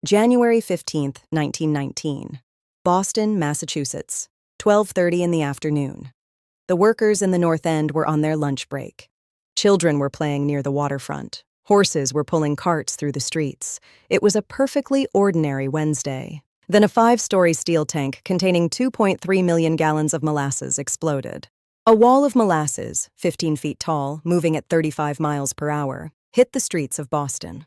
January 15, 1919. Boston, Massachusetts, 12:30 in the afternoon. The workers in the North End were on their lunch break. Children were playing near the waterfront. Horses were pulling carts through the streets. It was a perfectly ordinary Wednesday. Then a 5-story steel tank containing 2.3 million gallons of molasses exploded. A wall of molasses, 15 feet tall, moving at 35 miles per hour, hit the streets of Boston.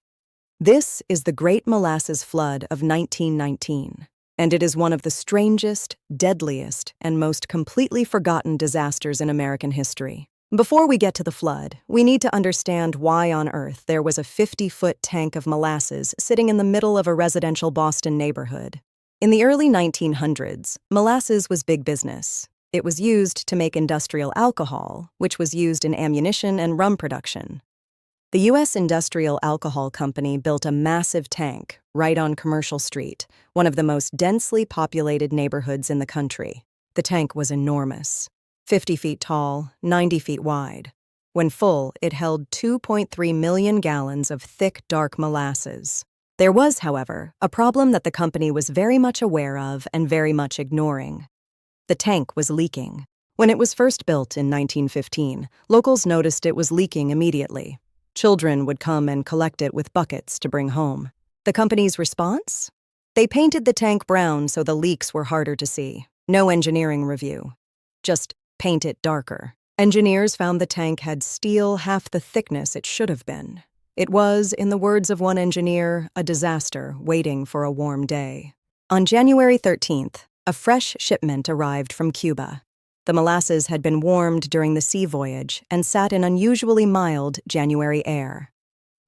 This is the Great Molasses Flood of 1919, and it is one of the strangest, deadliest, and most completely forgotten disasters in American history. Before we get to the flood, we need to understand why on earth there was a 50-foot tank of molasses sitting in the middle of a residential Boston neighborhood. In the early 1900s, molasses was big business. It was used to make industrial alcohol, which was used in ammunition and rum production. The U.S. Industrial Alcohol Company built a massive tank right on Commercial Street, one of the most densely populated neighborhoods in the country. The tank was enormous, 50 feet tall, 90 feet wide. When full, it held 2.3 million gallons of thick, dark molasses. There was, however, a problem that the company was very much aware of and very much ignoring. The tank was leaking. When it was first built in 1915, locals noticed it was leaking immediately. Children would come and collect it with buckets to bring home. The company's response? They painted the tank brown so the leaks were harder to see. No engineering review. Just paint it darker. Engineers found the tank had steel half the thickness it should have been. It was, in the words of one engineer, a disaster waiting for a warm day. On January 13th, a fresh shipment arrived from Cuba. The molasses had been warmed during the sea voyage and sat in unusually mild January air.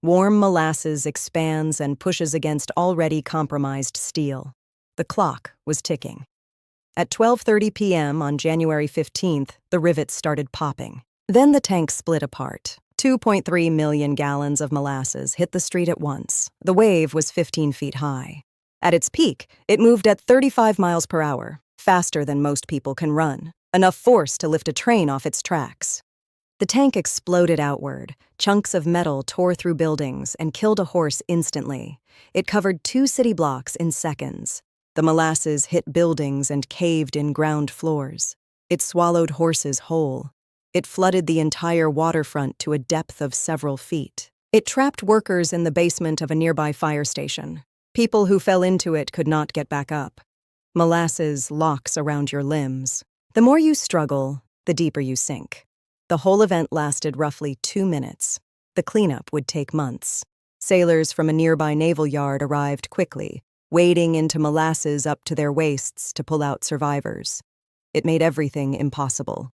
Warm molasses expands and pushes against already compromised steel. The clock was ticking. At 12:30 p.m. on January 15th, the rivets started popping. Then the tank split apart. 2.3 million gallons of molasses hit the street at once. The wave was 15 feet high. At its peak, it moved at 35 miles per hour, faster than most people can run, enough force to lift a train off its tracks. The tank exploded outward. Chunks of metal tore through buildings and killed a horse instantly. It covered 2 city blocks in seconds. The molasses hit buildings and caved in ground floors. It swallowed horses whole. It flooded the entire waterfront to a depth of several feet. It trapped workers in the basement of a nearby fire station. People who fell into it could not get back up. Molasses locks around your limbs. The more you struggle, the deeper you sink. The whole event lasted roughly 2 minutes. The cleanup would take months. Sailors from a nearby naval yard arrived quickly, wading into molasses up to their waists to pull out survivors. It made everything impossible.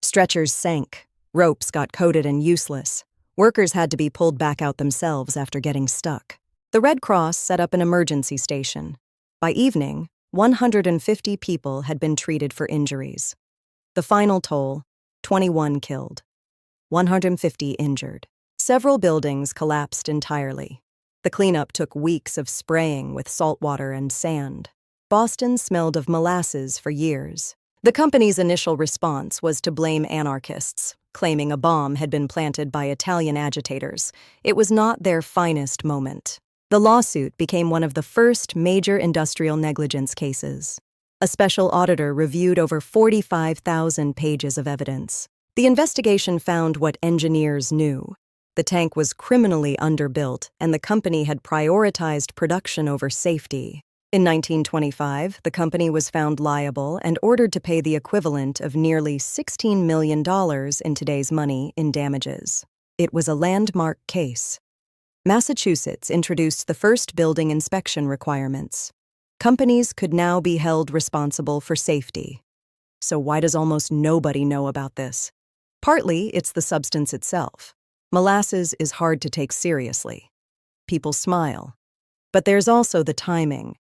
Stretchers sank. Ropes got coated and useless. Workers had to be pulled back out themselves after getting stuck. The Red Cross set up an emergency station. By evening, 150 people had been treated for injuries. The final toll, 21 killed, 150 injured. Several buildings collapsed entirely. The cleanup took weeks of spraying with salt water and sand. Boston smelled of molasses for years. The company's initial response was to blame anarchists, claiming a bomb had been planted by Italian agitators. It was not their finest moment. The lawsuit became one of the first major industrial negligence cases. A special auditor reviewed over 45,000 pages of evidence. The investigation found what engineers knew. The tank was criminally underbuilt, and the company had prioritized production over safety. In 1925, the company was found liable and ordered to pay the equivalent of nearly $16 million in today's money in damages. It was a landmark case. Massachusetts introduced the first building inspection requirements. Companies could now be held responsible for safety. So why does almost nobody know about this? Partly, it's the substance itself. Molasses is hard to take seriously. People smile. But there's also the timing.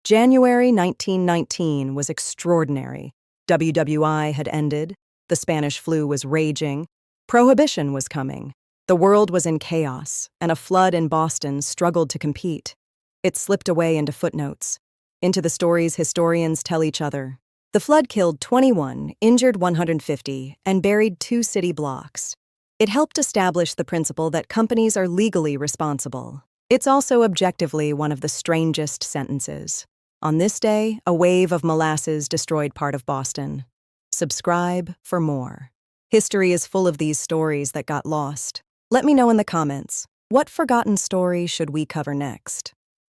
January 1919 was extraordinary. WWI had ended. The Spanish flu was raging. Prohibition was coming. The world was in chaos, and a flood in Boston struggled to compete. It slipped away into footnotes, into the stories historians tell each other. The flood killed 21, injured 150, and buried 2 city blocks. It helped establish the principle that companies are legally responsible. It's also objectively one of the strangest sentences. On this day, a wave of molasses destroyed part of Boston. Subscribe for more. History is full of these stories that got lost. Let me know in the comments, what forgotten story should we cover next?